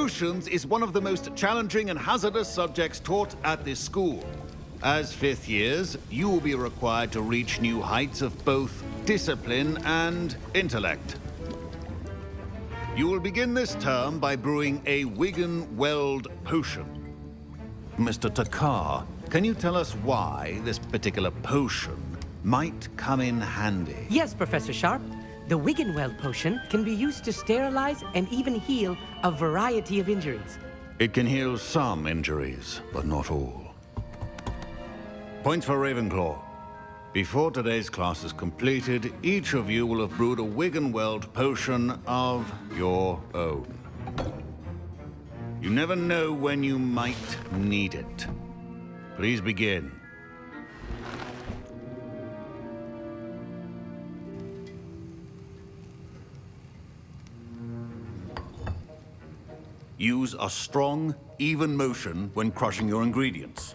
Potions is one of the most challenging and hazardous subjects taught at this school. As fifth years, you will be required to reach new heights of both discipline and intellect. You will begin this term by brewing a Wiggenweld potion. Mr. Takar, can you tell us why this particular potion might come in handy? Yes, Professor Sharp. The Wiggenweld potion can be used to sterilize and even heal a variety of injuries. It can heal some injuries, but not all. Points for Ravenclaw. Before today's class is completed, each of you will have brewed a Wiggenweld potion of your own. You never know when you might need it. Please begin. Use a strong, even motion when crushing your ingredients.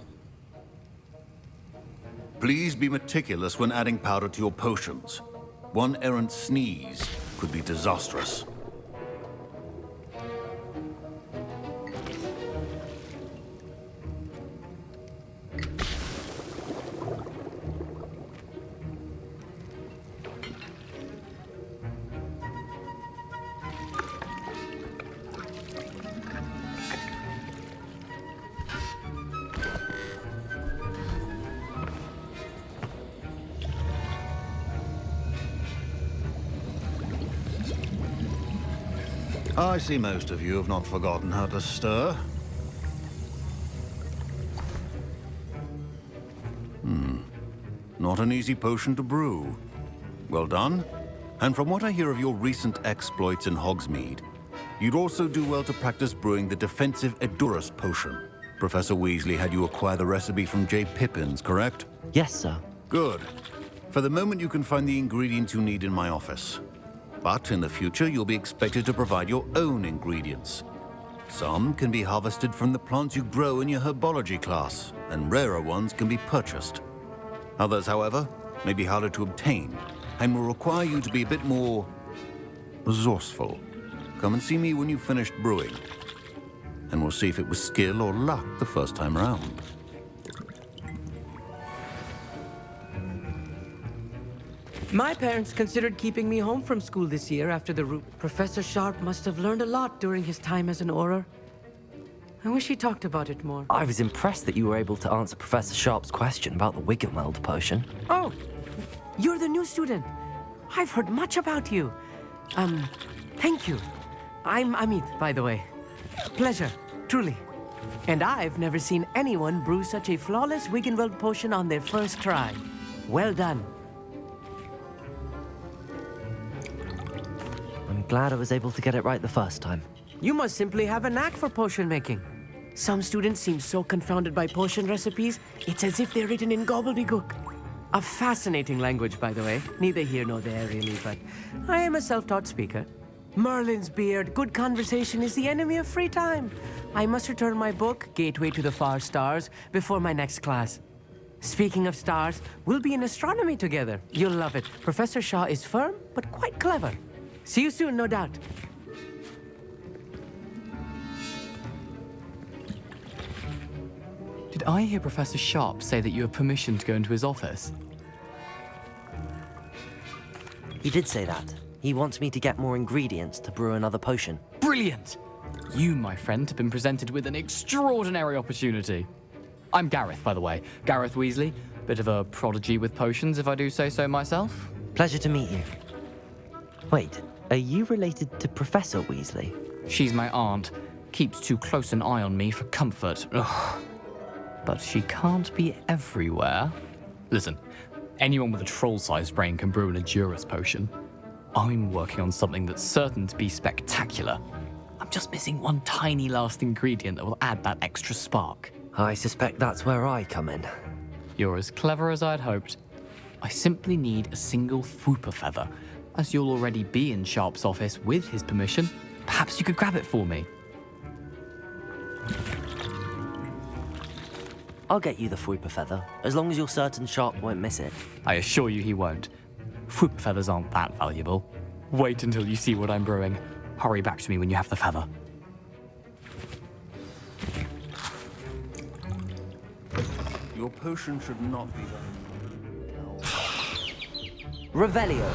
Please be meticulous when adding powder to your potions. One errant sneeze could be disastrous. I see most of you have not forgotten how to stir. Not an easy potion to brew. Well done. And from what I hear of your recent exploits in Hogsmeade, you'd also do well to practice brewing the defensive Edurus potion. Professor Weasley had you acquire the recipe from J. Pippins, correct? Yes, sir. Good. For the moment, you can find the ingredients you need in my office. But in the future, you'll be expected to provide your own ingredients. Some can be harvested from the plants you grow in your herbology class, and rarer ones can be purchased. Others, however, may be harder to obtain, and will require you to be a bit more resourceful. Come and see me when you've finished brewing, and we'll see if it was skill or luck the first time around. My parents considered keeping me home from school this year after the Professor Sharp must have learned a lot during his time as an Auror. I wish he talked about it more. I was impressed that you were able to answer Professor Sharp's question about the Wiggenweld potion. Oh, you're the new student. I've heard much about you. Thank you. I'm Amit, by the way. Pleasure, truly. And I've never seen anyone brew such a flawless Wiggenweld potion on their first try. Well done. I'm glad I was able to get it right the first time. You must simply have a knack for potion making. Some students seem so confounded by potion recipes, it's as if they're written in gobbledygook. A fascinating language, by the way. Neither here nor there, really, but I am a self-taught speaker. Merlin's beard, good conversation is the enemy of free time. I must return my book, Gateway to the Far Stars, before my next class. Speaking of stars, we'll be in astronomy together. You'll love it. Professor Shaw is firm, but quite clever. See you soon, no doubt. Did I hear Professor Sharp say that you have permission to go into his office? He did say that. He wants me to get more ingredients to brew another potion. Brilliant! You, my friend, have been presented with an extraordinary opportunity. I'm Gareth, by the way. Gareth Weasley. Bit of a prodigy with potions, if I do say so myself. Pleasure to meet you. Wait, are you related to Professor Weasley? She's my aunt. Keeps too close an eye on me for comfort. Ugh. But she can't be everywhere. Listen, anyone with a troll-sized brain can brew an Edurus potion. I'm working on something that's certain to be spectacular. I'm just missing one tiny last ingredient that will add that extra spark. I suspect that's where I come in. You're as clever as I'd hoped. I simply need a single Fwooper feather. As you'll already be in Sharp's office with his permission, perhaps you could grab it for me. I'll get you the Fwooper feather, as long as you're certain Sharp won't miss it. I assure you he won't. Fwooper feathers aren't that valuable. Wait until you see what I'm brewing. Hurry back to me when you have the feather. Your potion should not be... Revelio.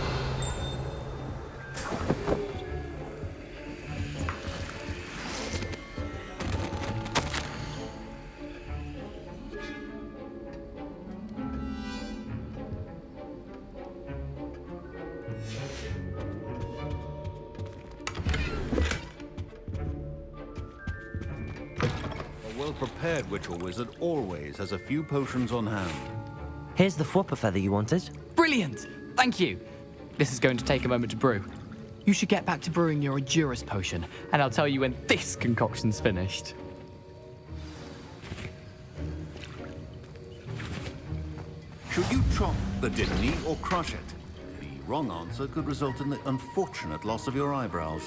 A well-prepared witch or wizard always has a few potions on hand. Here's the Fwopper feather you wanted. Brilliant! Thank you. This is going to take a moment to brew. You should get back to brewing your Edurus potion, and I'll tell you when this concoction's finished. Should you chop the Didney or crush it? The wrong answer could result in the unfortunate loss of your eyebrows.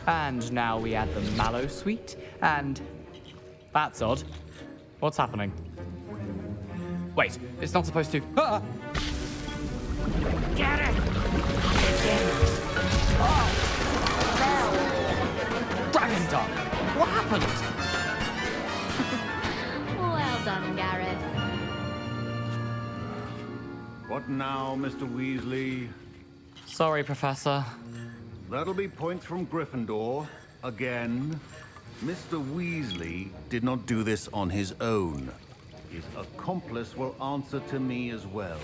And now we add the mallow sweet, and... That's odd. What's happening? Wait, it's not supposed to... Ah! Get it! Dragon Tongue! What happened? Well done, Gareth. What now, Mr. Weasley? Sorry, Professor. That'll be points from Gryffindor. Again. Mr. Weasley did not do this on his own. His accomplice will answer to me as well.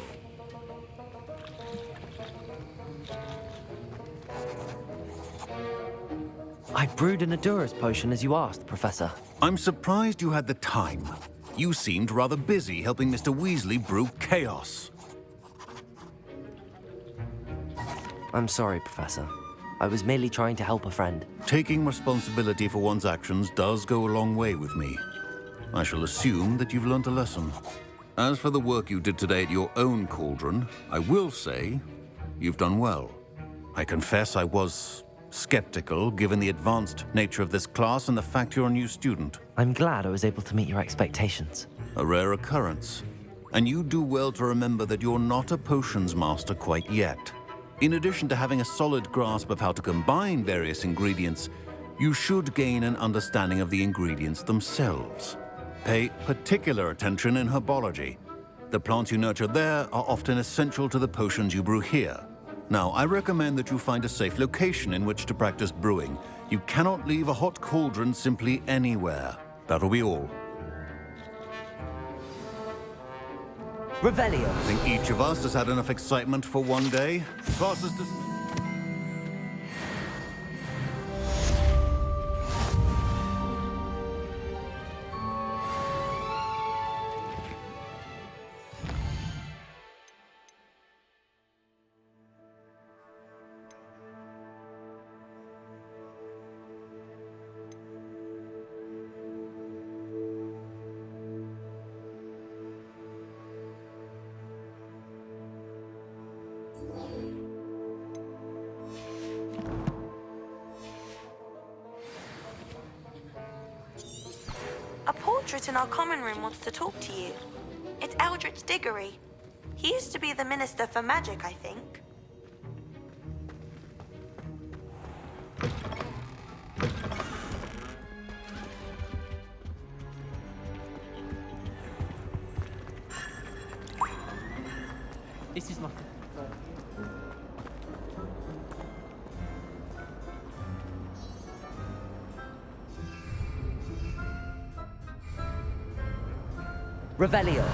I brewed an Edurus potion as you asked, Professor. I'm surprised you had the time. You seemed rather busy helping Mr. Weasley brew chaos. I'm sorry, Professor. I was merely trying to help a friend. Taking responsibility for one's actions does go a long way with me. I shall assume that you've learnt a lesson. As for the work you did today at your own cauldron, I will say you've done well. I confess I was skeptical, given the advanced nature of this class and the fact you're a new student. I'm glad I was able to meet your expectations. A rare occurrence. And you do well to remember that you're not a potions master quite yet. In addition to having a solid grasp of how to combine various ingredients, you should gain an understanding of the ingredients themselves. Pay particular attention in herbology. The plants you nurture there are often essential to the potions you brew here. Now, I recommend that you find a safe location in which to practice brewing. You cannot leave a hot cauldron simply anywhere. That'll be all. Revelio. I think each of us has had enough excitement for one day. Class is dis- A portrait in our common room wants to talk to you. It's Eldritch Diggory. He used to be the Minister for Magic, I think. This is not... Revelio.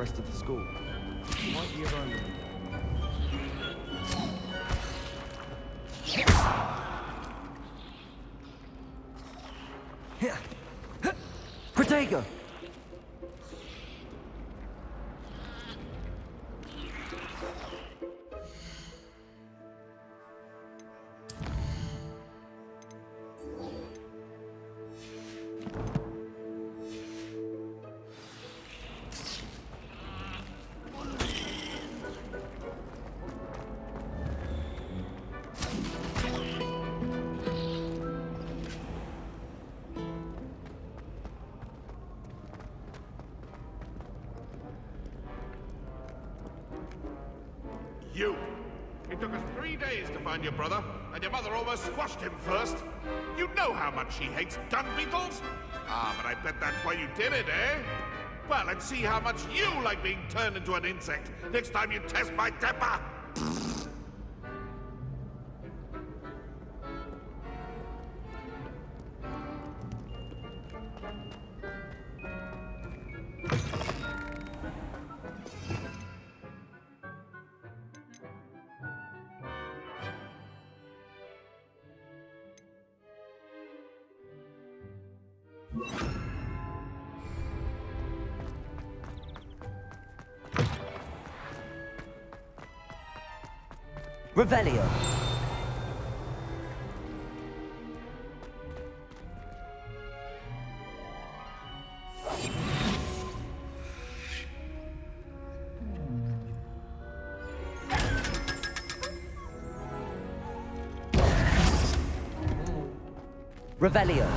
rest of the school. You might be around them. Protego! You! It took us 3 days to find your brother, and your mother almost squashed him first. You know how much she hates dung beetles? Ah, but I bet that's why you did it, eh? Well, let's see how much you like being turned into an insect next time you test my temper! Revelio! Revelio!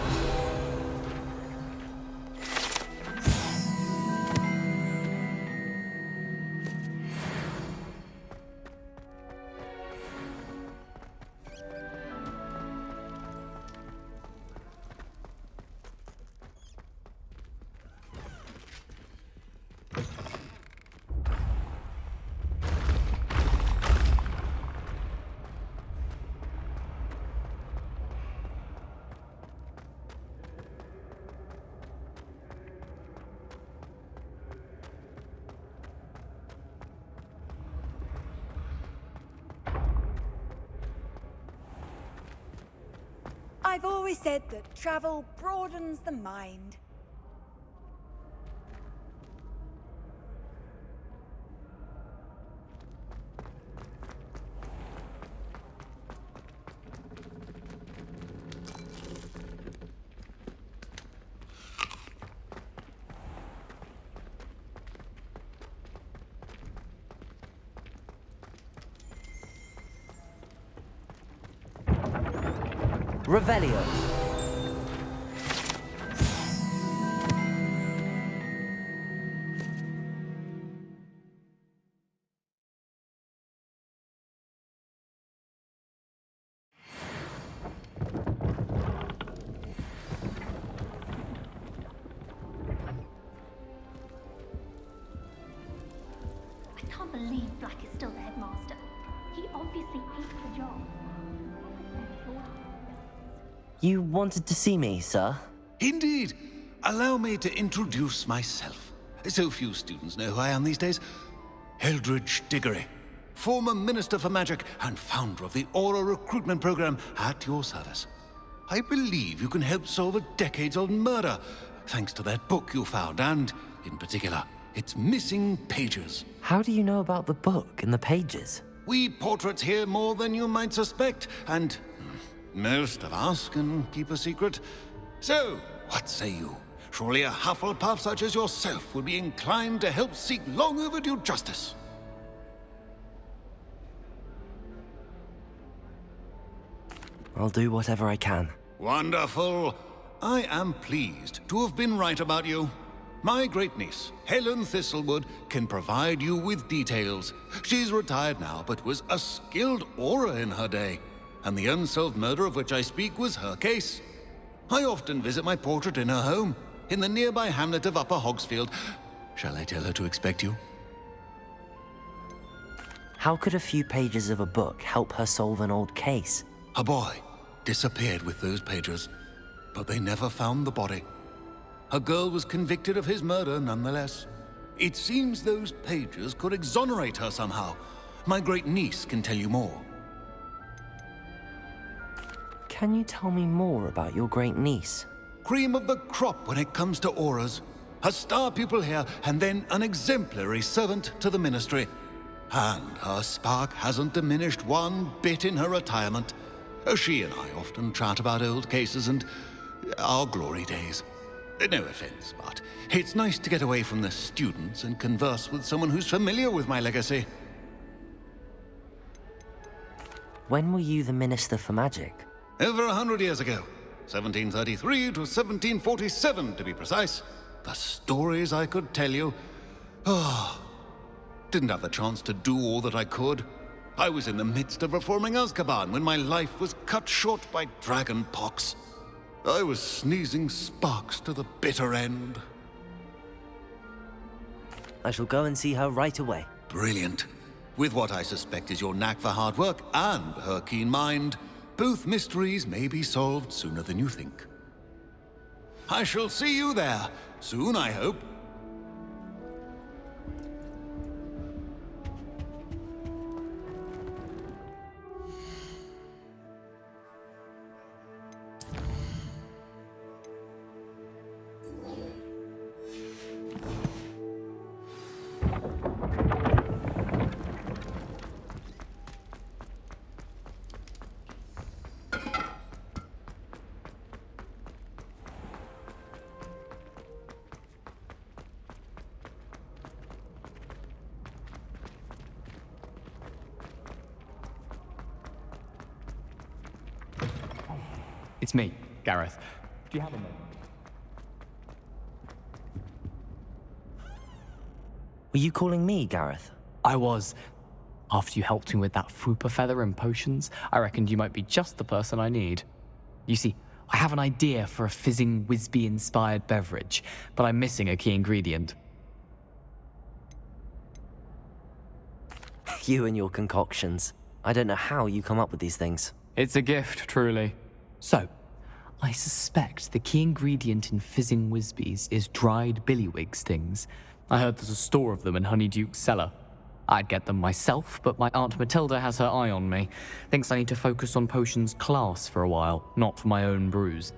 I've always said that travel broadens the mind. Revelio! I can't believe Black is still the headmaster. He obviously hates the job. You wanted to see me, sir? Indeed. Allow me to introduce myself. So few students know who I am these days. Eldridge Diggory, former Minister for Magic and founder of the Aura recruitment program, at your service. I believe you can help solve a decades-old murder, thanks to that book you found, and, in particular, its missing pages. How do you know about the book and the pages? We portraits here more than you might suspect, and most of us can keep a secret. So, what say you? Surely a Hufflepuff such as yourself would be inclined to help seek long overdue justice. I'll do whatever I can. Wonderful. I am pleased to have been right about you. My great-niece, Helen Thistlewood, can provide you with details. She's retired now, but was a skilled aura in her day. And the unsolved murder of which I speak was her case. I often visit my portrait in her home, in the nearby hamlet of Upper Hogsfield. Shall I tell her to expect you? How could a few pages of a book help her solve an old case? A boy disappeared with those pages, but they never found the body. A girl was convicted of his murder nonetheless. It seems those pages could exonerate her somehow. My great niece can tell you more. Can you tell me more about your great niece? Cream of the crop when it comes to auras. A star pupil here, and then an exemplary servant to the ministry. And her spark hasn't diminished one bit in her retirement. She and I often chat about old cases and our glory days. No offense, but it's nice to get away from the students and converse with someone who's familiar with my legacy. When were you the Minister for Magic? Over 100 years ago. 1733 to 1747, to be precise. The stories I could tell you. Didn't have the chance to do all that I could. I was in the midst of reforming Azkaban when my life was cut short by dragon pox. I was sneezing sparks to the bitter end. I shall go and see her right away. Brilliant. With what I suspect is your knack for hard work and her keen mind, both mysteries may be solved sooner than you think. I shall see you there, soon I hope. It's me, Gareth. Do you have a moment? Were you calling me, Gareth? I was. After you helped me with that Fupa feather and potions, I reckoned you might be just the person I need. You see, I have an idea for a fizzing Whizbee-inspired beverage, but I'm missing a key ingredient. You and your concoctions. I don't know how you come up with these things. It's a gift, truly. So, I suspect the key ingredient in fizzing Whizbees is dried billywig stings. I heard there's a store of them in Honeyduke's cellar. I'd get them myself, but my Aunt Matilda has her eye on me. Thinks I need to focus on potions class for a while, not for my own brews.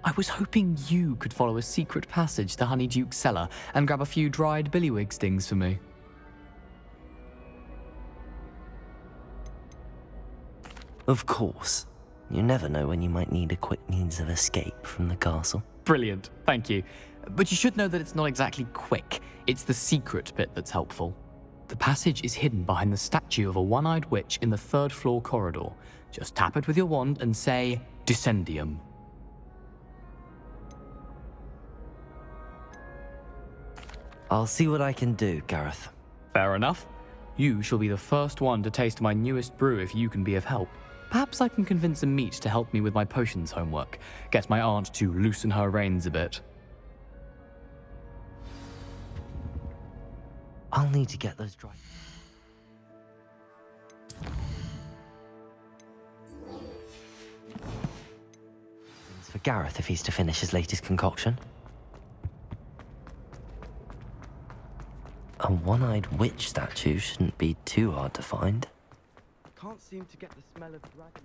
I was hoping you could follow a secret passage to Honeyduke's cellar and grab a few dried billywig stings for me. Of course. You never know when you might need a quick means of escape from the castle. Brilliant, thank you. But you should know that it's not exactly quick. It's the secret bit that's helpful. The passage is hidden behind the statue of a one-eyed witch in the third-floor corridor. Just tap it with your wand and say, Descendium. I'll see what I can do, Gareth. Fair enough. You shall be the first one to taste my newest brew if you can be of help. Perhaps I can convince a meat to help me with my potions homework. Get my aunt to loosen her reins a bit. I'll need to get those dry. It's for Gareth if he's to finish his latest concoction. A one-eyed witch statue shouldn't be too hard to find. Can't seem to get the smell of dragon.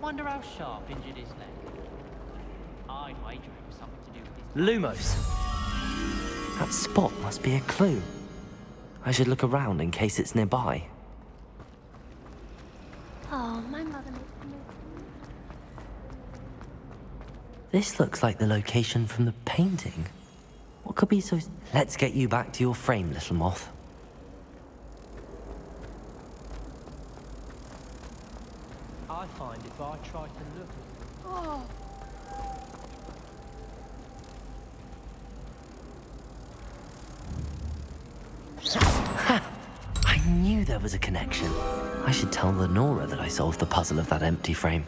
Wonder how Sharp injured his leg. I'd wager it was something to do with his... Lumos. That spot must be a clue. I should look around in case it's nearby. Oh, my mother This looks like the location from the painting. What could be so... Let's get you back to your frame, little moth. I find if I try to look at... Oh, I knew there was a connection. I should tell Lenora that I solved the puzzle of that empty frame.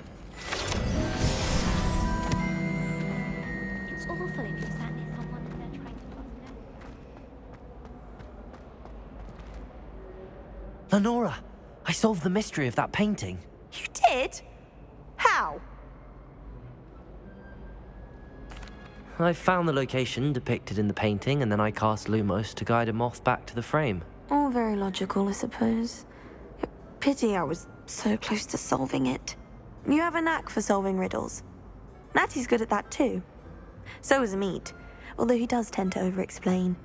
It's awful if you sat near someone and they're trying to bust in. Lenora, I solved the mystery of that painting. You did? How? I found the location depicted in the painting, and then I cast Lumos to guide a moth back to the frame. All very logical, I suppose. Pity I was so close to solving it. You have a knack for solving riddles. Natty's good at that too. So is Meat, although he does tend to over-explain.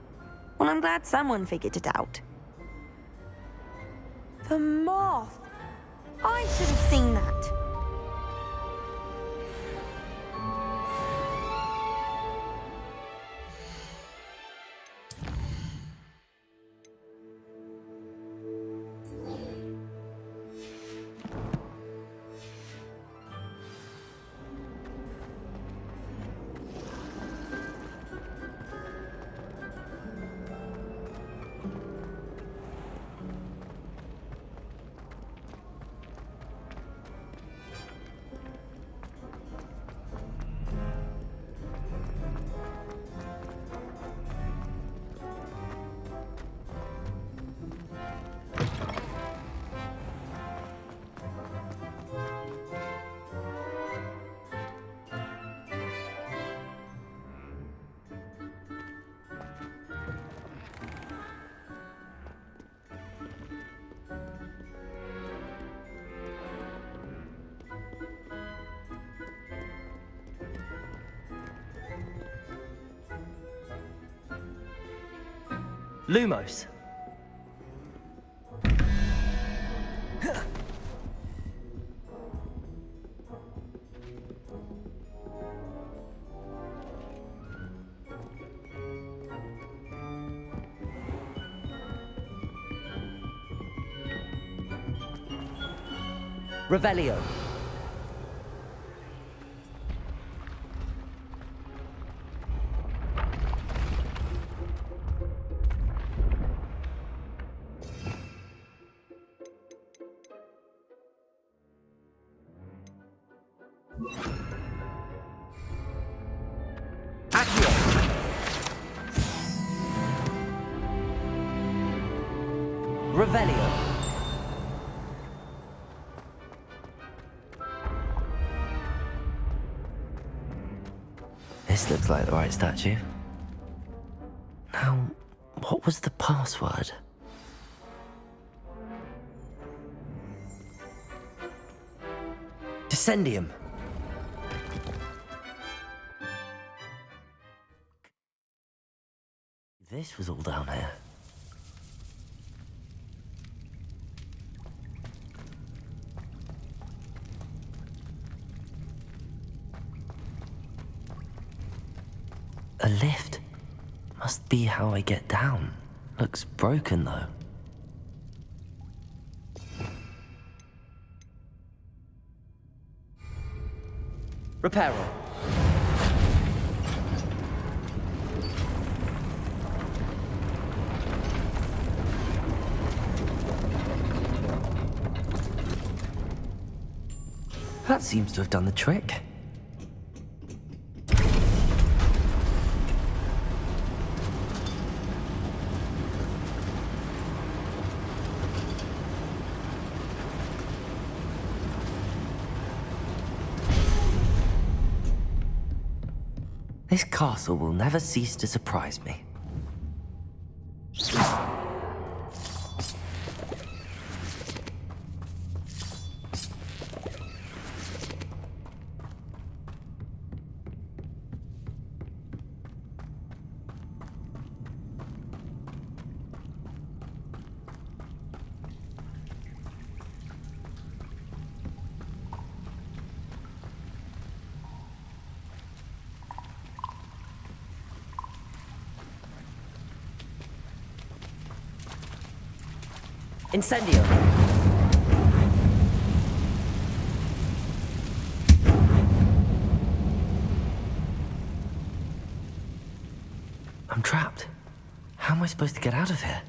Well, I'm glad someone figured it out. the moth. I should have seen that. Lumos. Revelio. Revelio. This looks like the right statue. Now, what was the password? Descendium. This was all down here. A lift. Must be how I get down. Looks broken, though. Reparo. That seems to have done the trick. This castle will never cease to surprise me. Incendio! I'm trapped. How am I supposed to get out of here?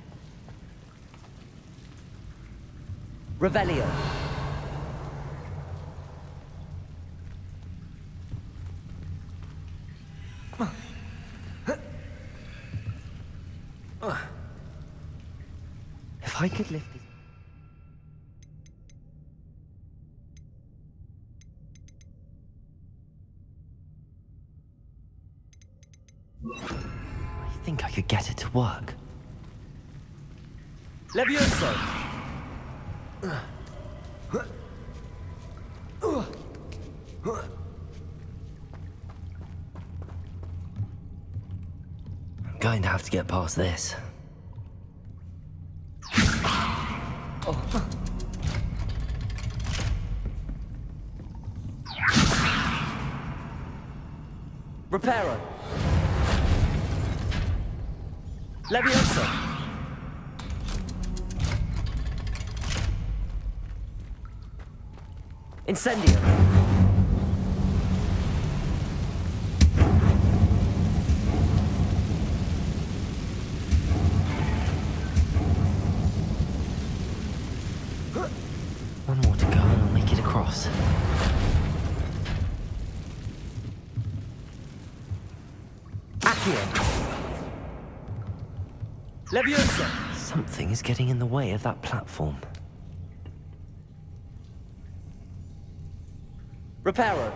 Revelio! If I could lift this... I think I could get it to work. Levioso! I'm going to have to get past this. Reparo! Levioso! Incendio! One more to go and I'll make it across. Accio! Leviosa! Something is getting in the way of that platform. Reparo!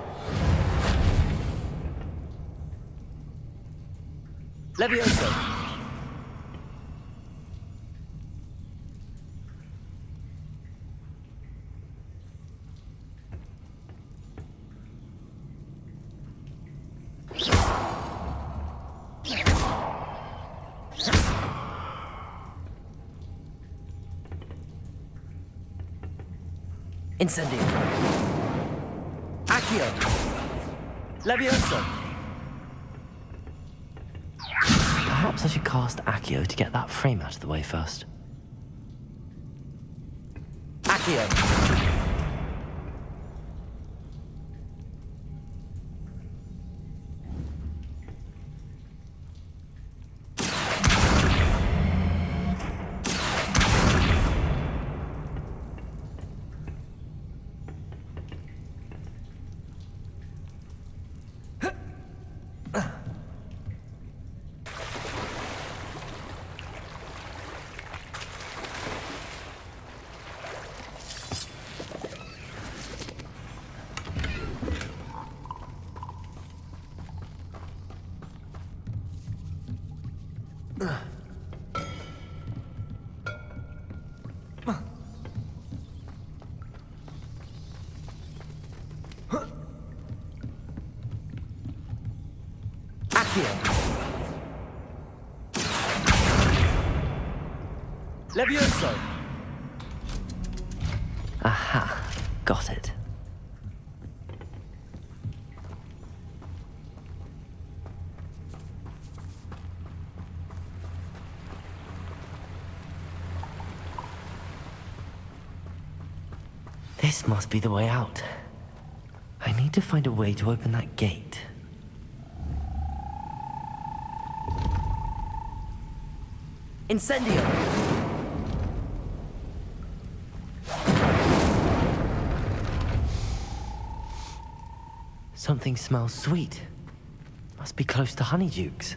Leviosa! Incendio! Accio! Levioso! Perhaps I should cast Accio to get that frame out of the way first. Accio! Levioso! Aha, got it. This must be the way out. I need to find a way to open that gate. Incendio! Something smells sweet. Must be close to Honeydukes.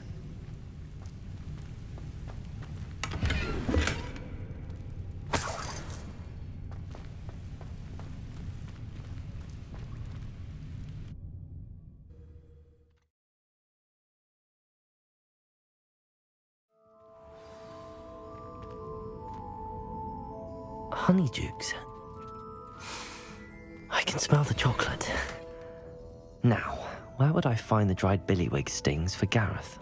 Honeydukes. I can smell the chocolate. Now, where would I find the dried billywig stings for Gareth?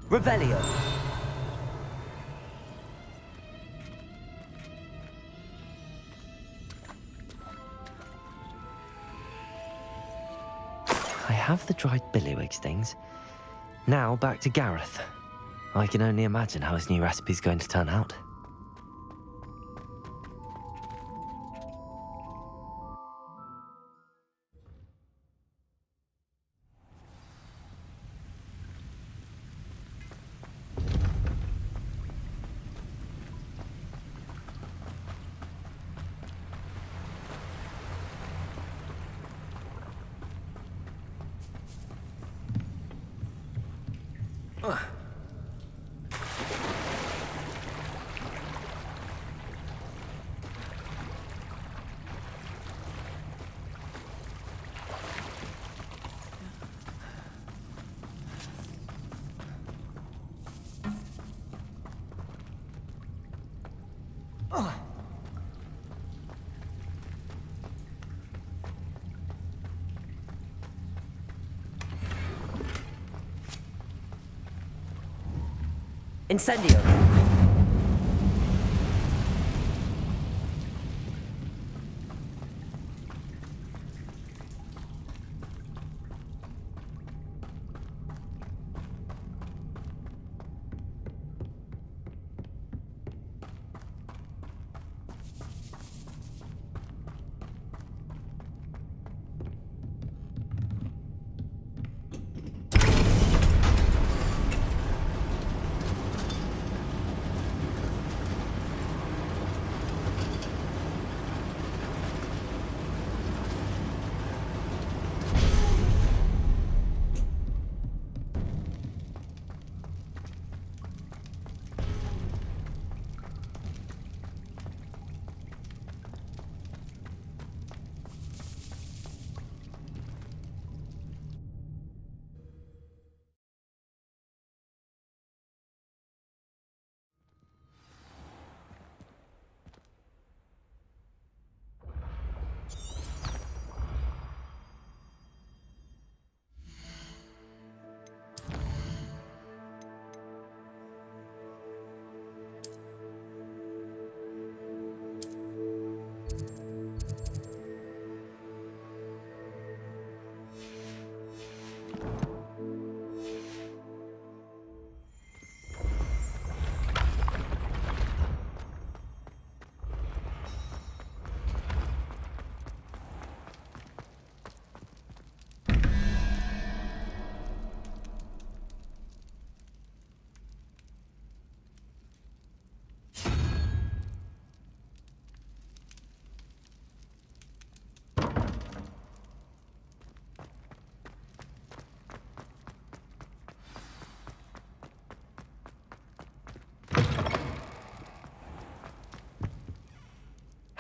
Revelio! I have the dried billywig stings. Now back to Gareth. I can only imagine how his new recipe's going to turn out. Incendio!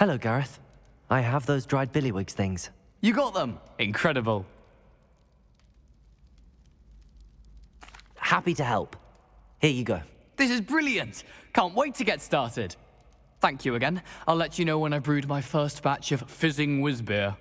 Hello, Gareth. I have those dried billywigs things. You got them! Incredible. Happy to help. Here you go. This is brilliant! Can't wait to get started. Thank you again. I'll let you know when I've brewed my first batch of fizzing whiz beer.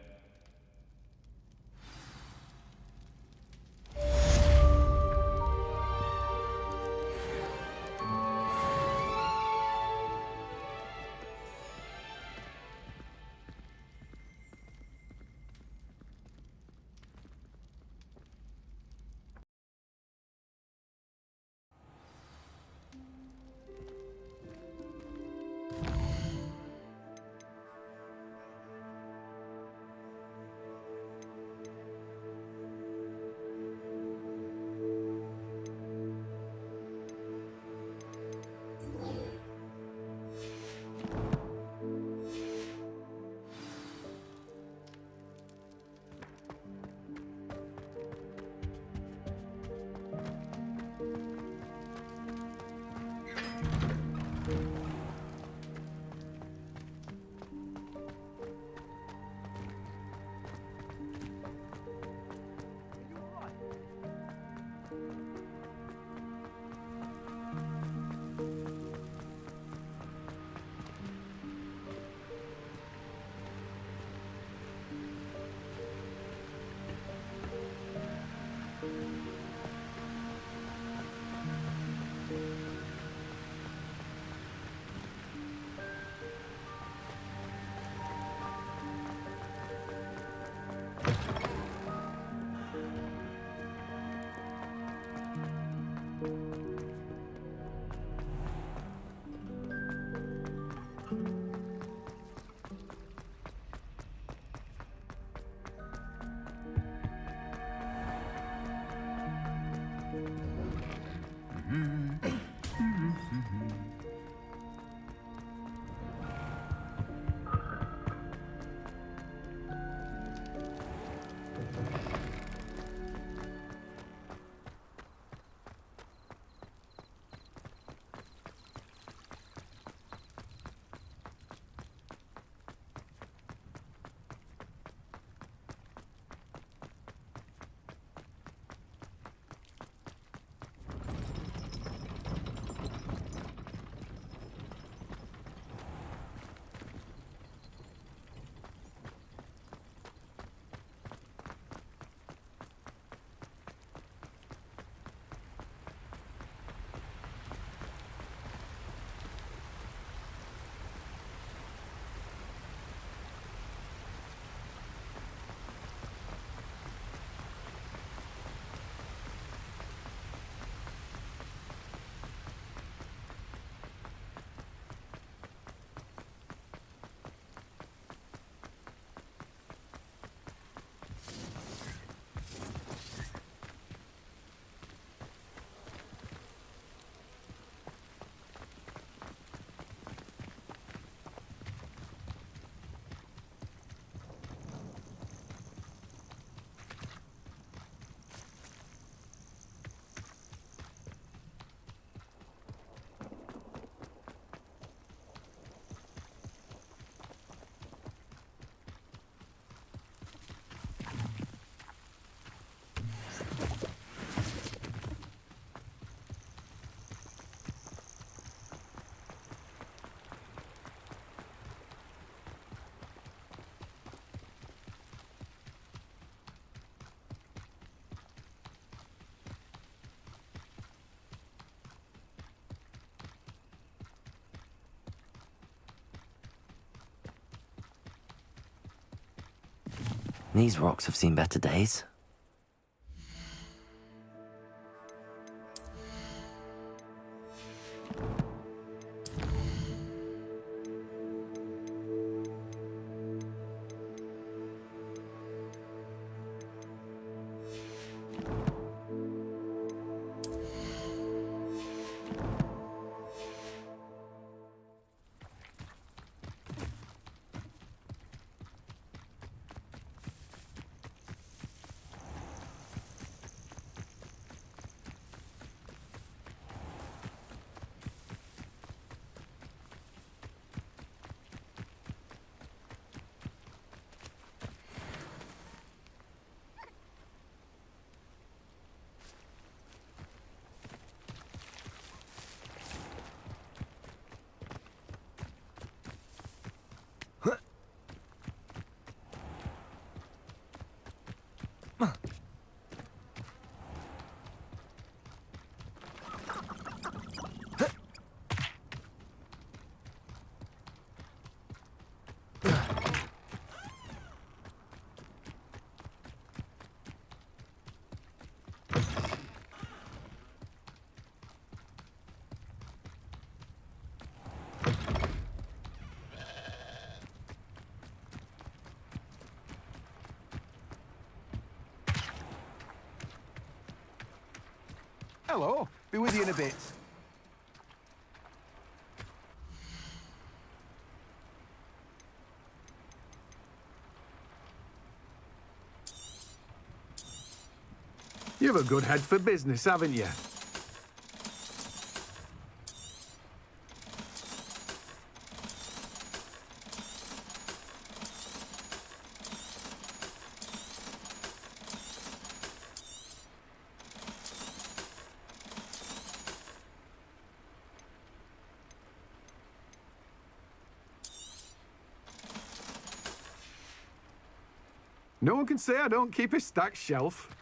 These rocks have seen better days. Hello. Be with you in a bit. You've a good head for business, haven't you? No one can say I don't keep a stacked shelf.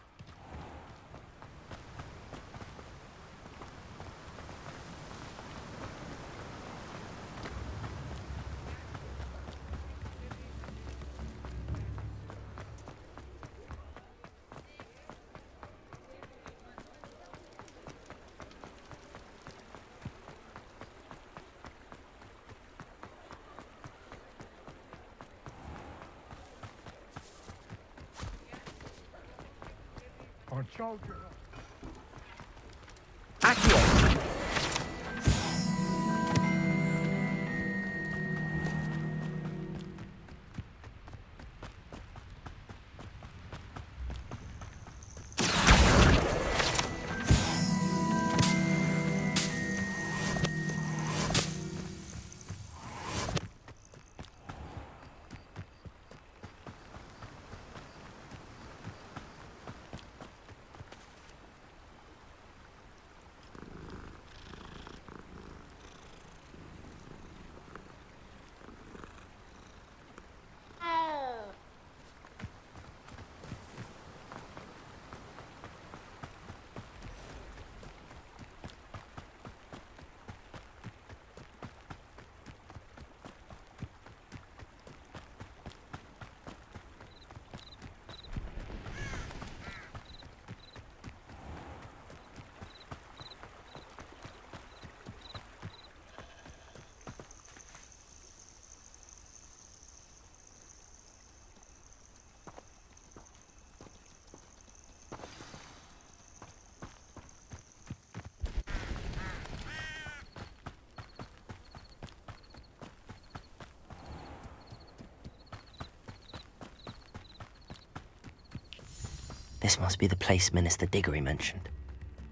This must be the place Minister Diggory mentioned.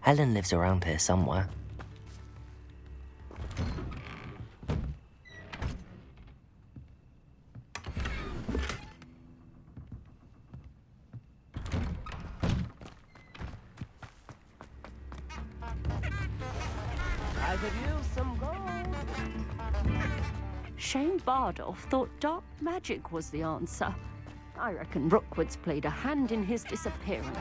Helen lives around here somewhere. I could use some gold. Shane Bardolph thought dark magic was the answer. I reckon Rookwood's played a hand in his disappearance.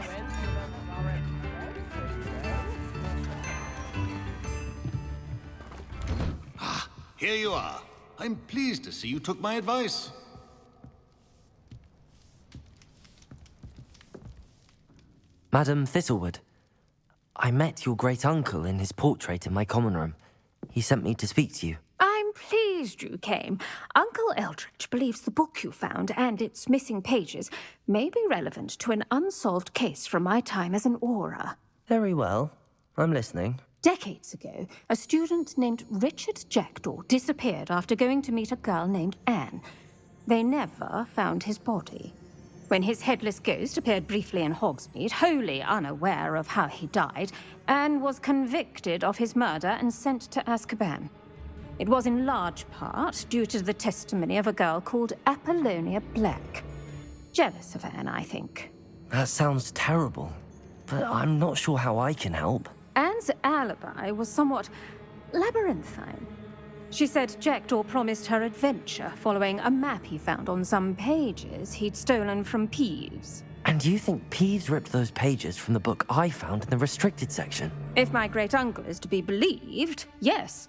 Ah, here you are. I'm pleased to see you took my advice. Madam Thistlewood, I met your great-uncle in his portrait in my common room. He sent me to speak to you. I'm pleased you came. Uncle Eldridge believes the book you found and its missing pages may be relevant to an unsolved case from my time as an aura. Very well. I'm listening. Decades ago, a student named Richard Jackdaw disappeared after going to meet a girl named Anne. They never found his body. When his headless ghost appeared briefly in Hogsmeade, wholly unaware of how he died, Anne was convicted of his murder and sent to Azkaban. It was in large part due to the testimony of a girl called Apollonia Black. Jealous of Anne, I think. That sounds terrible, but I'm not sure how I can help. Anne's alibi was somewhat labyrinthine. She said Jackdaw promised her adventure following a map he found on some pages he'd stolen from Peeves. And you think Peeves ripped those pages from the book I found in the restricted section? If my great-uncle is to be believed, yes.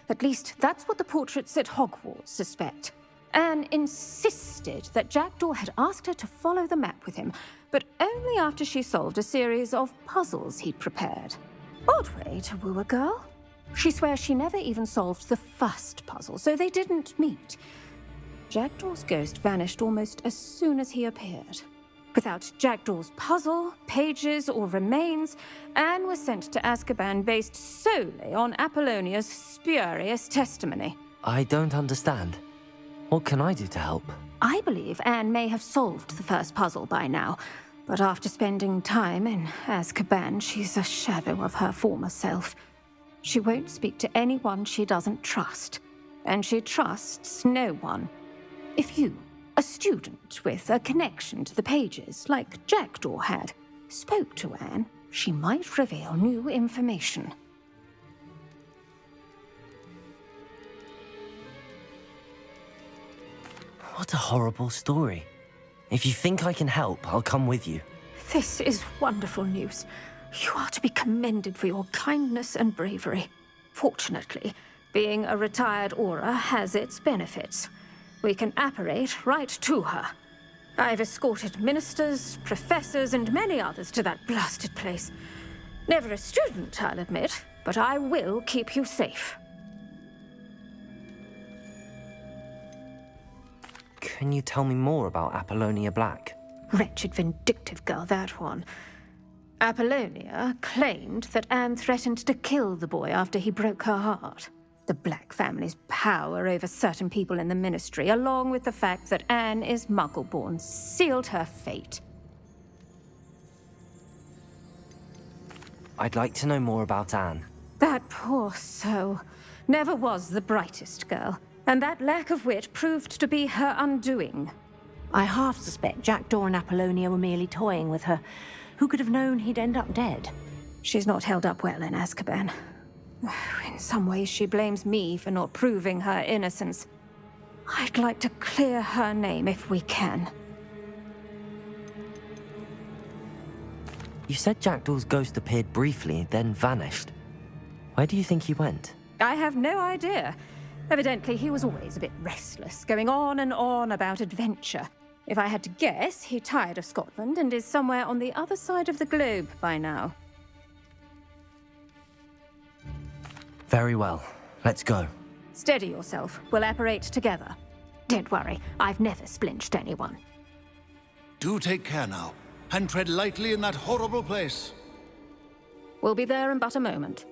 At least that's what the portraits at Hogwarts suspect. Anne insisted that Jackdaw had asked her to follow the map with him, but only after she solved a series of puzzles he'd prepared. Odd way to woo a girl. She swears she never even solved the first puzzle, so they didn't meet. Jackdaw's ghost vanished almost as soon as he appeared. Without Jackdaw's puzzle, pages, or remains, Anne was sent to Azkaban based solely on Apollonia's spurious testimony. I don't understand. What can I do to help? I believe Anne may have solved the first puzzle by now, but after spending time in Azkaban, she's a shadow of her former self. She won't speak to anyone she doesn't trust, and she trusts no one. If you, a student with a connection to the pages, like Jackdaw had, spoke to Anne, she might reveal new information. What a horrible story. If you think I can help, I'll come with you. This is wonderful news. You are to be commended for your kindness and bravery. Fortunately, being a retired aura has its benefits. We can apparate right to her. I've escorted ministers, professors, and many others to that blasted place. Never a student, I'll admit, but I will keep you safe. Can you tell me more about Apollonia Black? Wretched, vindictive girl, that one. Apollonia claimed that Anne threatened to kill the boy after he broke her heart. The Black family's power over certain people in the Ministry, along with the fact that Anne is Muggle-born, sealed her fate. I'd like to know more about Anne. That poor soul never was the brightest girl, and that lack of wit proved to be her undoing. I half suspect Jackdaw and Apollonia were merely toying with her. Who could have known he'd end up dead? She's not held up well in Azkaban. In some ways, she blames me for not proving her innocence. I'd like to clear her name if we can. You said Jackdaw's ghost appeared briefly, then vanished. Where do you think he went? I have no idea. Evidently, he was always a bit restless, going on and on about adventure. If I had to guess, he tired of Scotland and is somewhere on the other side of the globe by now. Very well. Let's go. Steady yourself. We'll apparate together. Don't worry, I've never splinched anyone. Do take care now, and tread lightly in that horrible place. We'll be there in but a moment.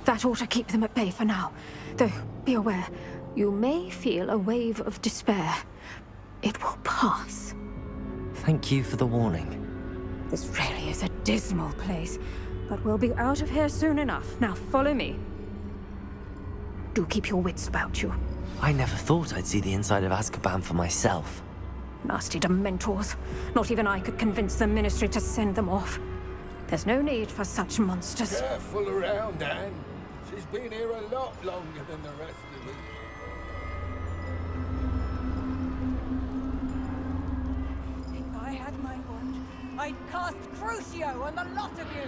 That ought to keep them at bay for now. Though, be aware, you may feel a wave of despair. It will pass. Thank you for the warning. This really is a dismal place. But we'll be out of here soon enough. Now follow me. Do keep your wits about you. I never thought I'd see the inside of Azkaban for myself. Nasty Dementors. Not even I could convince the Ministry to send them off. There's no need for such monsters. Careful around, Anne. She's been here a lot longer than the rest of us. If I had my wand, I'd cast Crucio on the lot of you.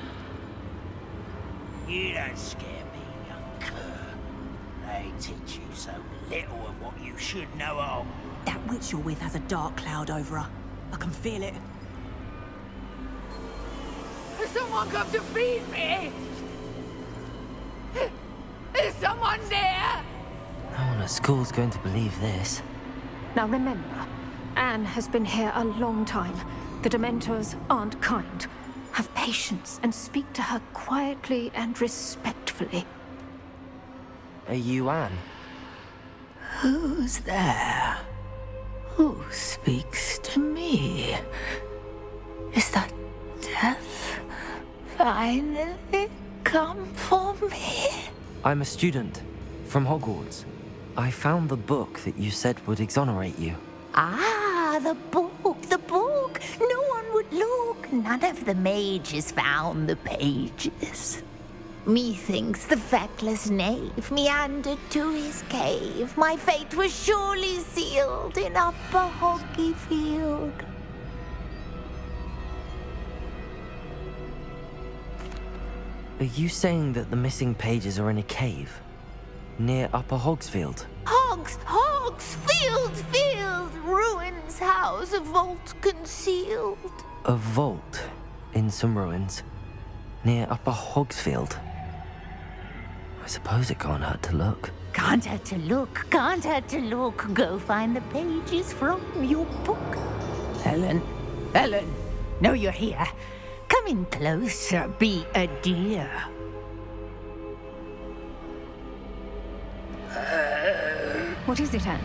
You don't scare me, young cur. They teach you so little of what you should know of. That witch you're with has a dark cloud over her. I can feel it. Someone come to feed me! Is someone there? No one at school's going to believe this. Now remember, Anne has been here a long time. The Dementors aren't kind. Have patience and speak to her quietly and respectfully. Are you Anne? Who's there? Who speaks to me? Is that death finally come for me? I'm a student from Hogwarts. I found the book that you said would exonerate you. Ah, the book, the book. No one would look. None of the mages found the pages. Methinks the feckless knave meandered to his cave. My fate was surely sealed in Upper Hogsmeade. Are you saying that the missing pages are in a cave? Near Upper Hogsfield? Hogsfield, ruins house, a vault concealed. A vault in some ruins? Near Upper Hogsfield? I suppose it can't hurt to look. Can't hurt to look, can't hurt to look. Go find the pages from your book. Helen, know you're here. Come in closer, be a dear. What is it, Anne?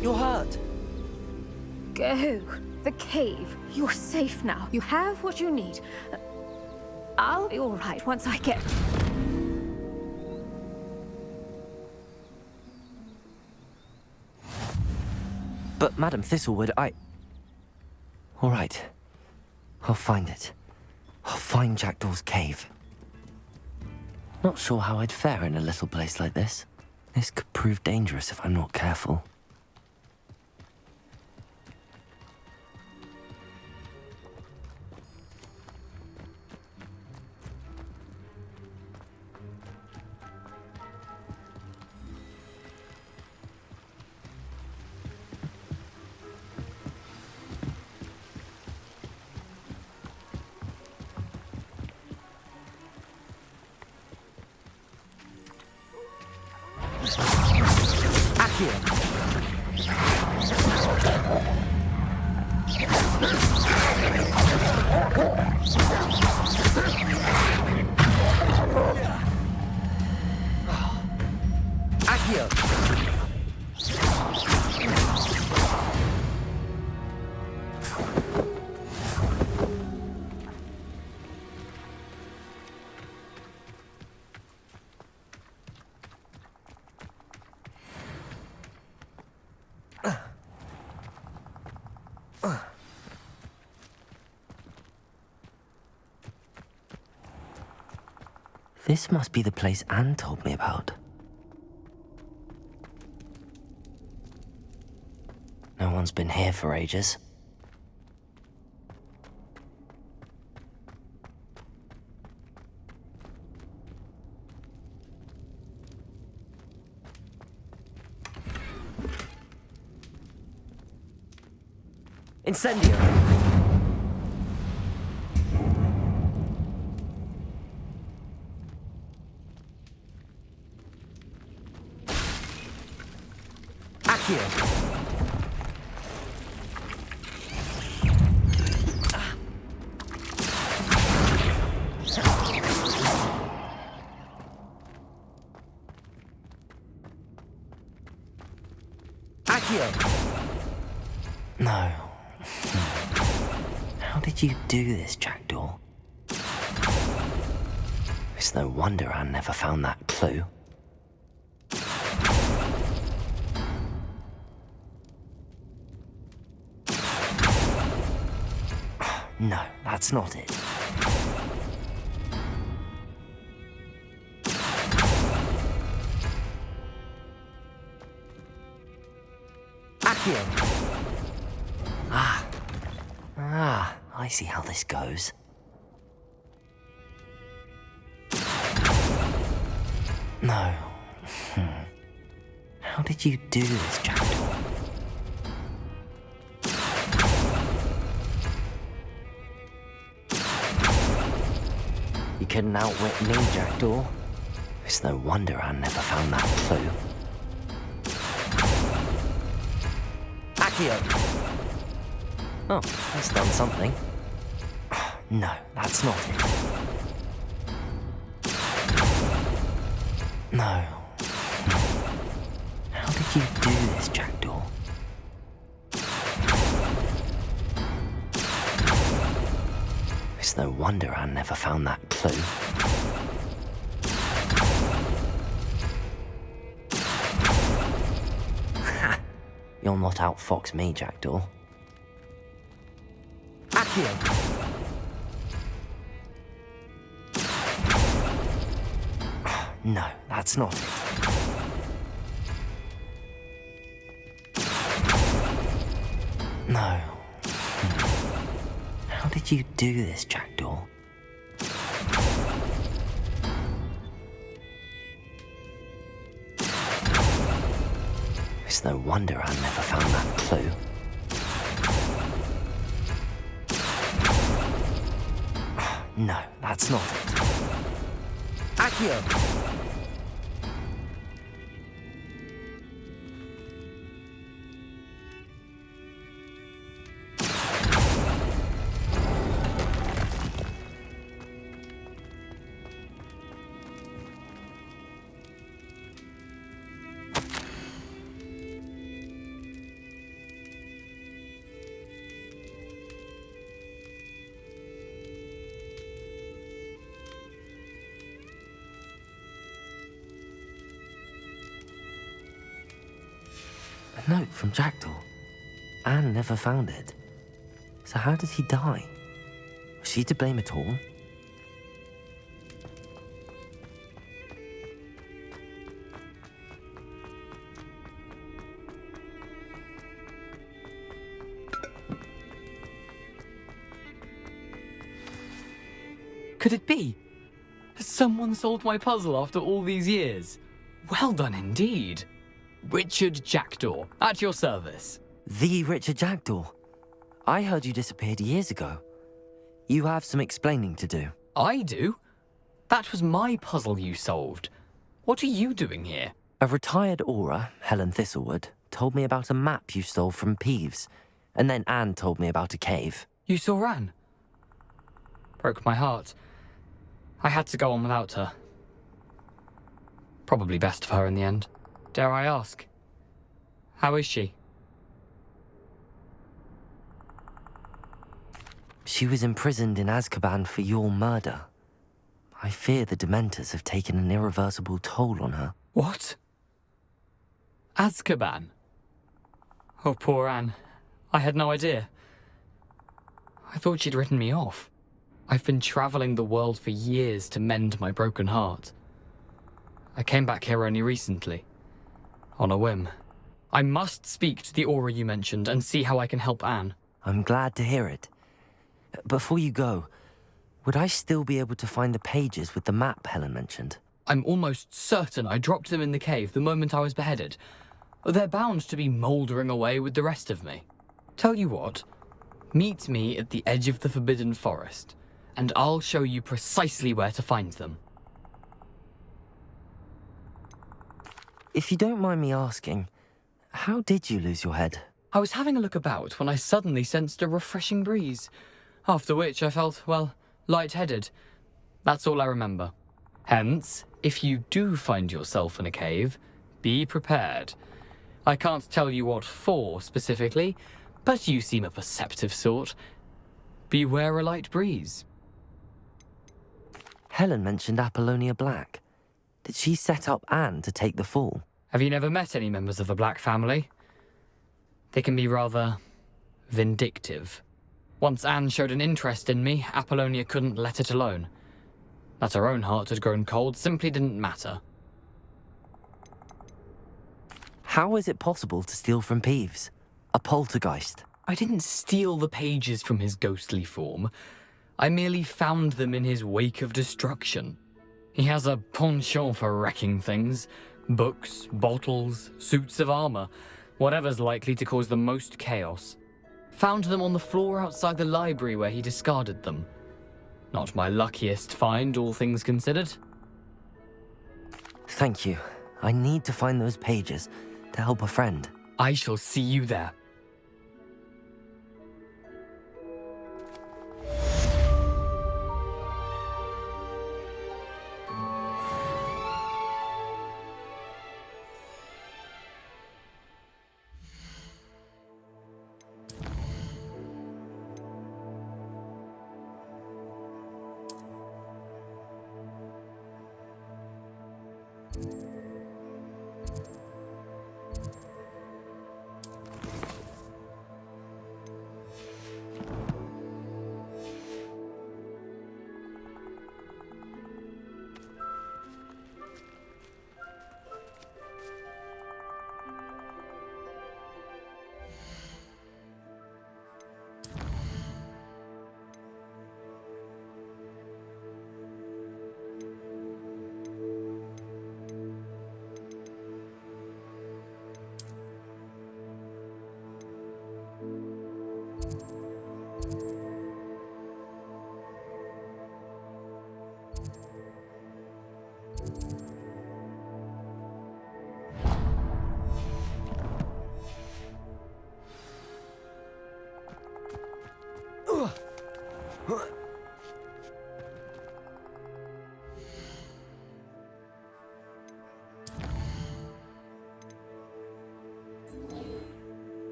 You're hurt. Go. The cave. You're safe now. You have what you need. I'll be all right once I get... But Madam Thistlewood, All right. I'll find it. I'll find Jackdaw's cave. Not sure how I'd fare in a little place like this. This could prove dangerous if I'm not careful. This must be the place Anne told me about. No one's been here for ages. Incendio! Accio! No. How did you do this, Jackdaw? It's no wonder Anne never found that clue. No, that's not it. I see how this goes. No. How did you do this, Jackdaw? You couldn't outwit me, Jackdaw. It's no wonder I never found that clue. Accio! Oh, that's done something. No, that's not it. No. How did you do this, Jackdaw? It's no wonder I never found that clue. Ha! You'll not outfox me, Jackdaw. Accio! No, that's not it. No. How did you do this, Jackdaw? It's no wonder I never found that clue. No, that's not it. Accio! A note from Jackdaw. Anne never found it. So how did he die? Was she to blame at all? Could it be? Has someone solved my puzzle after all these years? Well done indeed. Richard Jackdaw, at your service. The Richard Jackdaw. I heard you disappeared years ago. You have some explaining to do. I do? That was my puzzle you solved. What are you doing here? A retired aura, Helen Thistlewood, told me about a map you stole from Peeves, and then Anne told me about a cave. You saw Anne? Broke my heart. I had to go on without her. Probably best of her in the end. Dare I ask? How is she? She was imprisoned in Azkaban for your murder. I fear the Dementors have taken an irreversible toll on her. What? Azkaban? Oh, poor Anne. I had no idea. I thought she'd written me off. I've been traveling the world for years to mend my broken heart. I came back here only recently. On a whim. I must speak to the aura you mentioned and see how I can help Anne. I'm glad to hear it. Before you go, would I still be able to find the pages with the map Helen mentioned? I'm almost certain I dropped them in the cave the moment I was beheaded. They're bound to be mouldering away with the rest of me. Tell you what, meet me at the edge of the Forbidden Forest, and I'll show you precisely where to find them. If you don't mind me asking, how did you lose your head? I was having a look about when I suddenly sensed a refreshing breeze, after which I felt, well, lightheaded. That's all I remember. Hence, if you do find yourself in a cave, be prepared. I can't tell you what for specifically, but you seem a perceptive sort. Beware a light breeze. Helen mentioned Apollonia Black. Did she set up Anne to take the fall? Have you never met any members of the Black family? They can be rather vindictive. Once Anne showed an interest in me, Apollonia couldn't let it alone. That her own heart had grown cold simply didn't matter. How is it possible to steal from Peeves? A poltergeist? I didn't steal the pages from his ghostly form. I merely found them in his wake of destruction. He has a penchant for wrecking things. Books, bottles, suits of armor, whatever's likely to cause the most chaos. Found them on the floor outside the library where he discarded them. Not my luckiest find, all things considered. Thank you. I need to find those pages to help a friend. I shall see you there.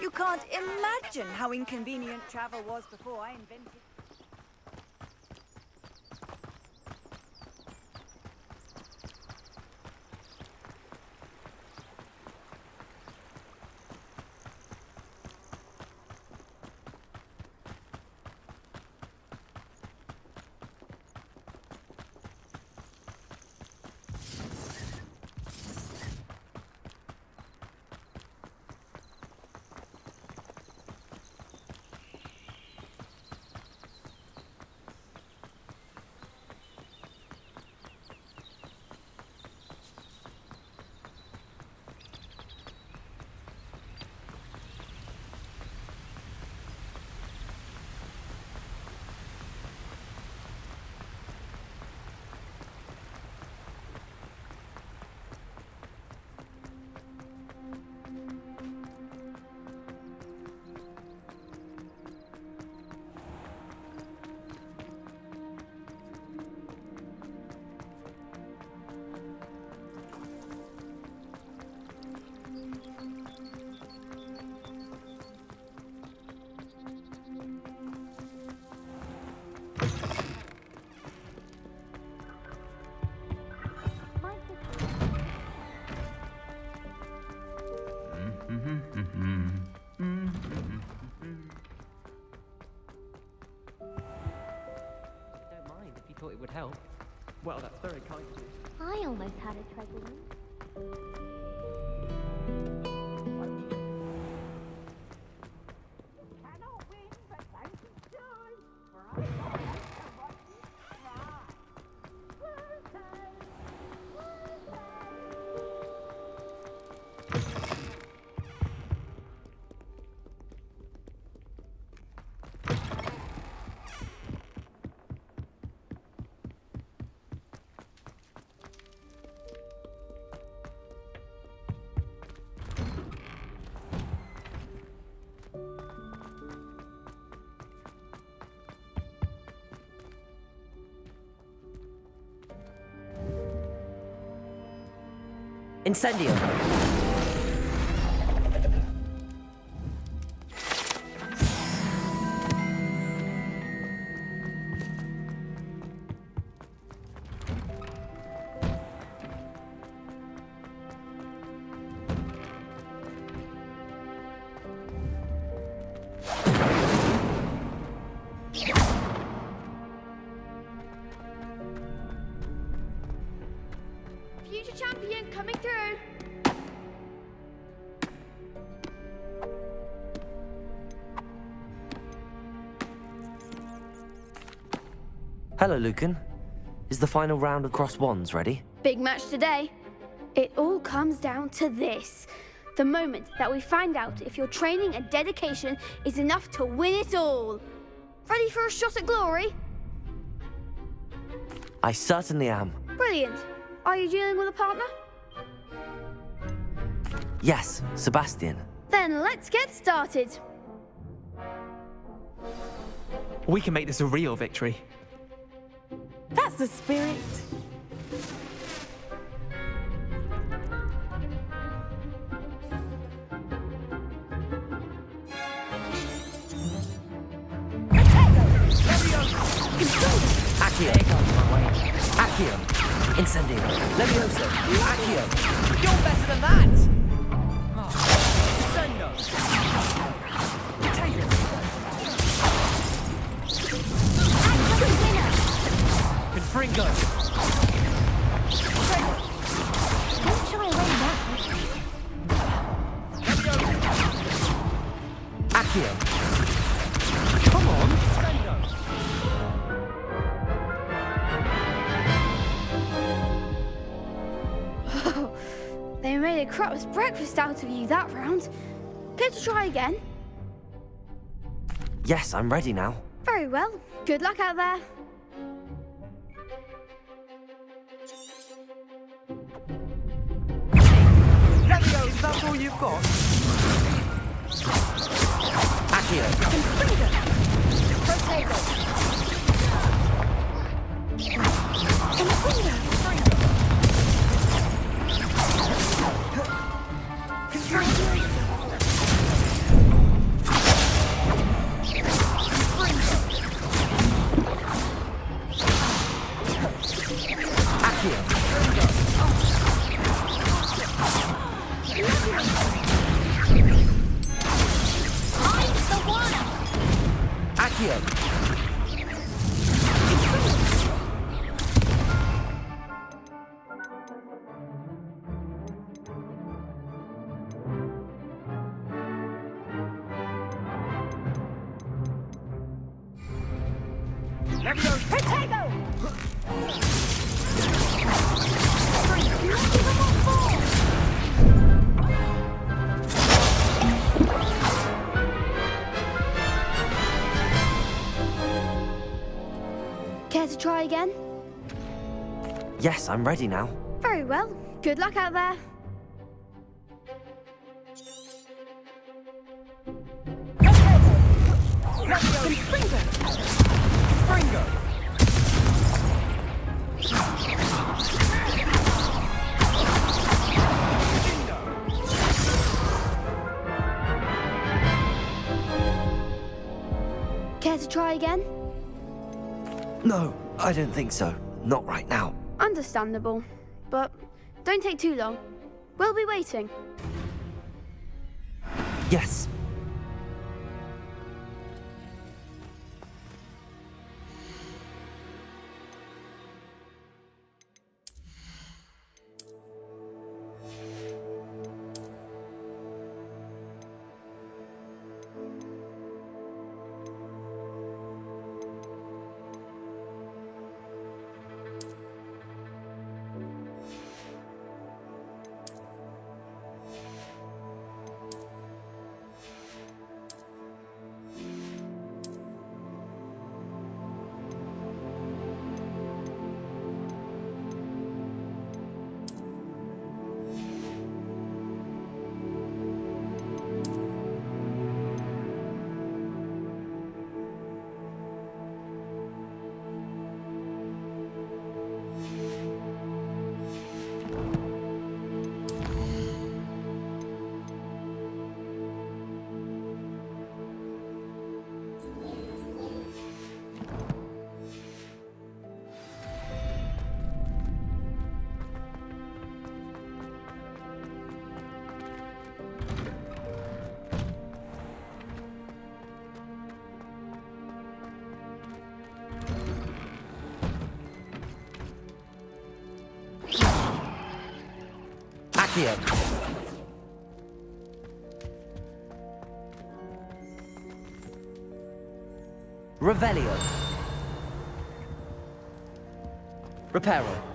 You can't imagine how inconvenient travel was before I invented... it would help. Well, that's very kind of you. I almost had a treasure room. Incendio! Future champion coming through. Hello, Lucan. Is the final round of Cross Wands ready? Big match today. It all comes down to this. The moment that we find out if your training and dedication is enough to win it all. Ready for a shot at glory? I certainly am. Brilliant. Are you dealing with a partner? Yes, Sebastian. Then let's get started. We can make this a real victory. That's the spirit. Accio! Accio! Incendio! Levioso! Accio! You're better than that! Incendio! Potato! Confringo! Don't shy away now. Accio! Come on! They made a crap's breakfast out of you that round. Care to try again? Yes, I'm ready now. Very well. Good luck out there. Levio, is that all you've got? Accio! Care to try again? Yes, I'm ready now. Very well. Good luck out there. Care to try again? No, I don't think so. Not right now. Understandable. But don't take too long. We'll be waiting. Yes. Accio. Revelio. Reparo.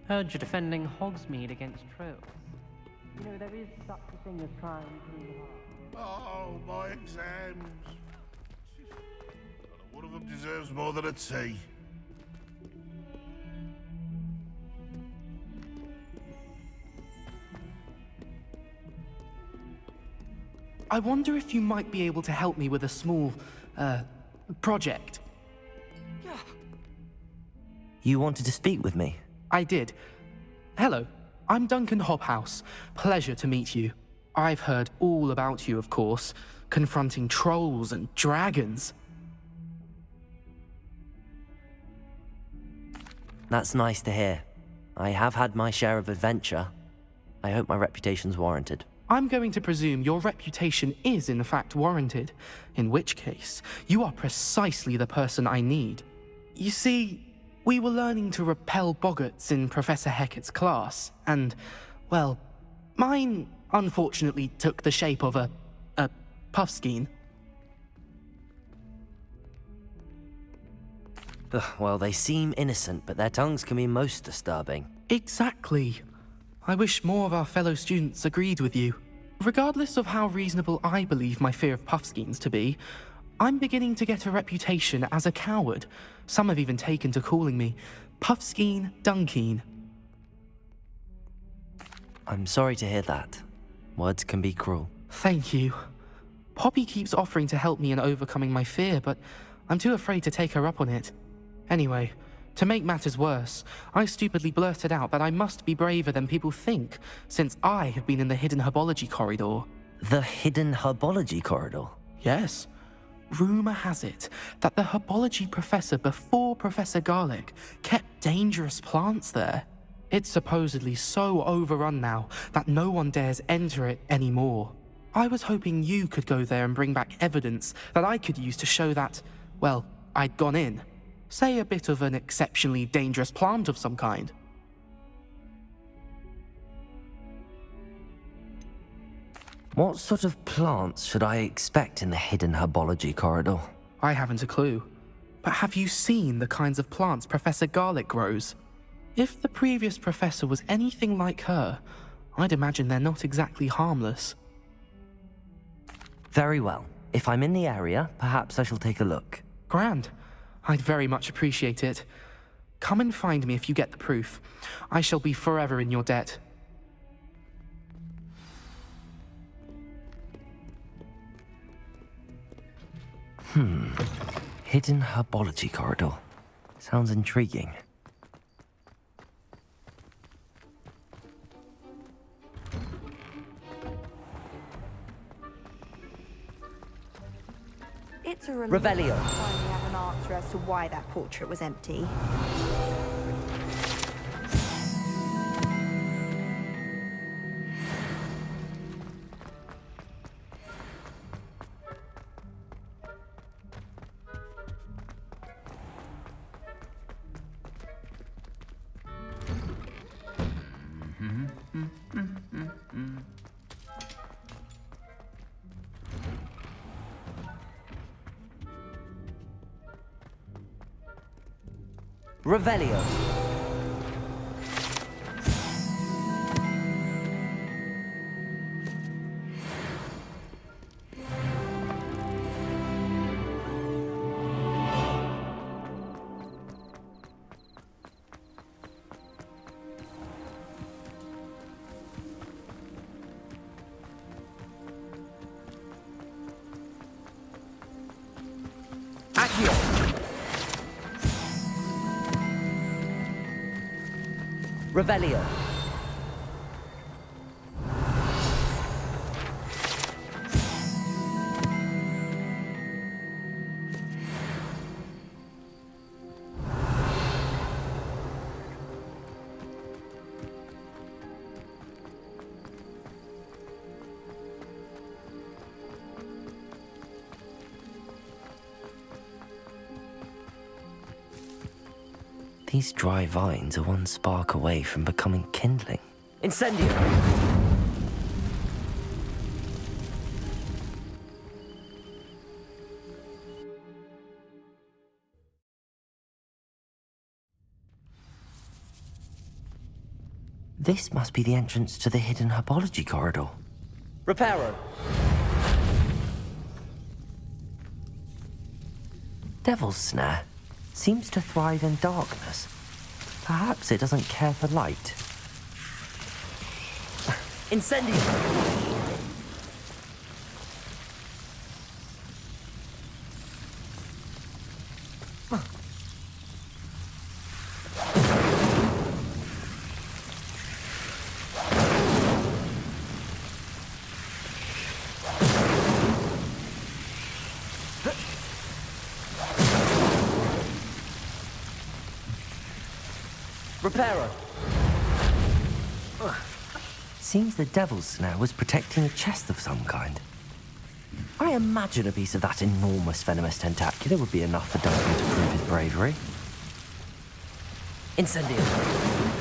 Heard you're defending Hogsmeade against trolls. You know, there is such a thing as trying to... Oh, my exams. One of them deserves more than a tea. I wonder if you might be able to help me with a small, project. You wanted to speak with me? I did. Hello, I'm Duncan Hobhouse. Pleasure to meet you. I've heard all about you, of course, confronting trolls and dragons. That's nice to hear. I have had my share of adventure. I hope my reputation's warranted. I'm going to presume your reputation is in fact warranted, in which case, you are precisely the person I need. You see, we were learning to repel boggarts in Professor Hecat's class, and, well, mine unfortunately took the shape of a puffskein. Well, they seem innocent, but their tongues can be most disturbing. Exactly. I wish more of our fellow students agreed with you. Regardless of how reasonable I believe my fear of puffskeins to be, I'm beginning to get a reputation as a coward. Some have even taken to calling me Puffskeen Dunkeen. I'm sorry to hear that. Words can be cruel. Thank you. Poppy keeps offering to help me in overcoming my fear, but I'm too afraid to take her up on it. Anyway, to make matters worse, I stupidly blurted out that I must be braver than people think, since I have been in the hidden herbology corridor. The hidden herbology corridor? Yes. Rumor has it that the herbology professor before Professor Garlic kept dangerous plants there. It's supposedly so overrun now that no one dares enter it anymore. I was hoping you could go there and bring back evidence that I could use to show that, well, I'd gone in. Say a bit of an exceptionally dangerous plant of some kind. What sort of plants should I expect in the hidden herbology corridor? I haven't a clue. But have you seen the kinds of plants Professor Garlic grows? If the previous professor was anything like her, I'd imagine they're not exactly harmless. Very well. If I'm in the area, perhaps I shall take a look. Grand. I'd very much appreciate it. Come and find me if you get the proof. I shall be forever in your debt. Hidden herbology corridor. Sounds intriguing. It's a relief Revelio. to finally have an answer as to why that portrait was empty. Revelio. Revelio. These dry vines are one spark away from becoming kindling. Incendio! This must be the entrance to the hidden herbology corridor. Reparo! Devil's Snare seems to thrive in darkness. Perhaps it doesn't care for light. Incendio! Reparo. Seems the Devil's Snare was protecting a chest of some kind. I imagine a piece of that enormous venomous tentacula would be enough for Duncan to prove his bravery. Incendio.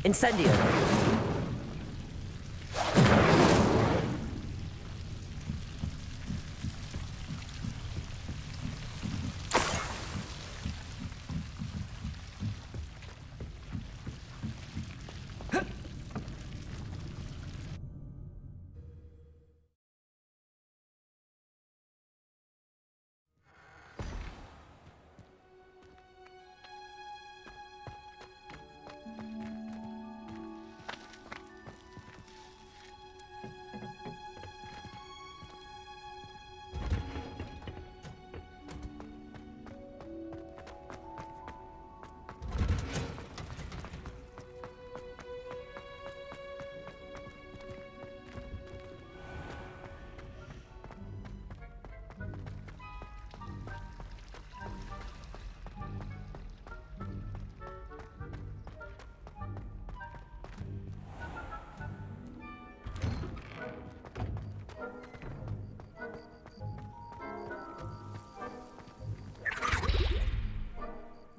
Incendio.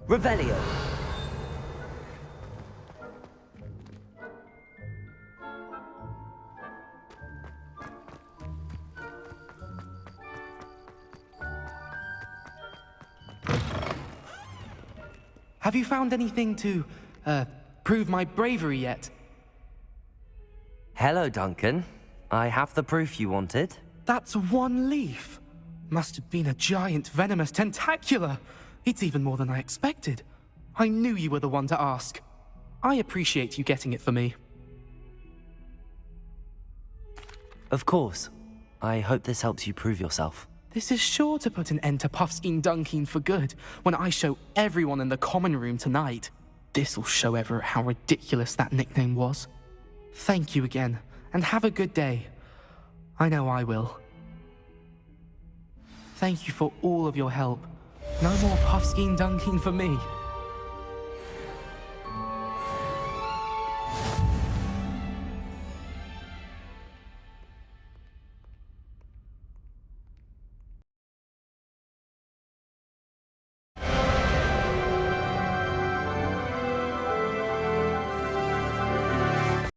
Revelio. Have you found anything to, prove my bravery yet? Hello, Duncan. I have the proof you wanted. That's one leaf. Must have been a giant venomous tentacula. It's even more than I expected. I knew you were the one to ask. I appreciate you getting it for me. Of course. I hope this helps you prove yourself. This is sure to put an end to Puffskein Dunkin for good when I show everyone in the common room tonight. This'll show Everett how ridiculous that nickname was. Thank you again, and have a good day. I know I will. Thank you for all of your help. No more Puffskein Dunkin for me.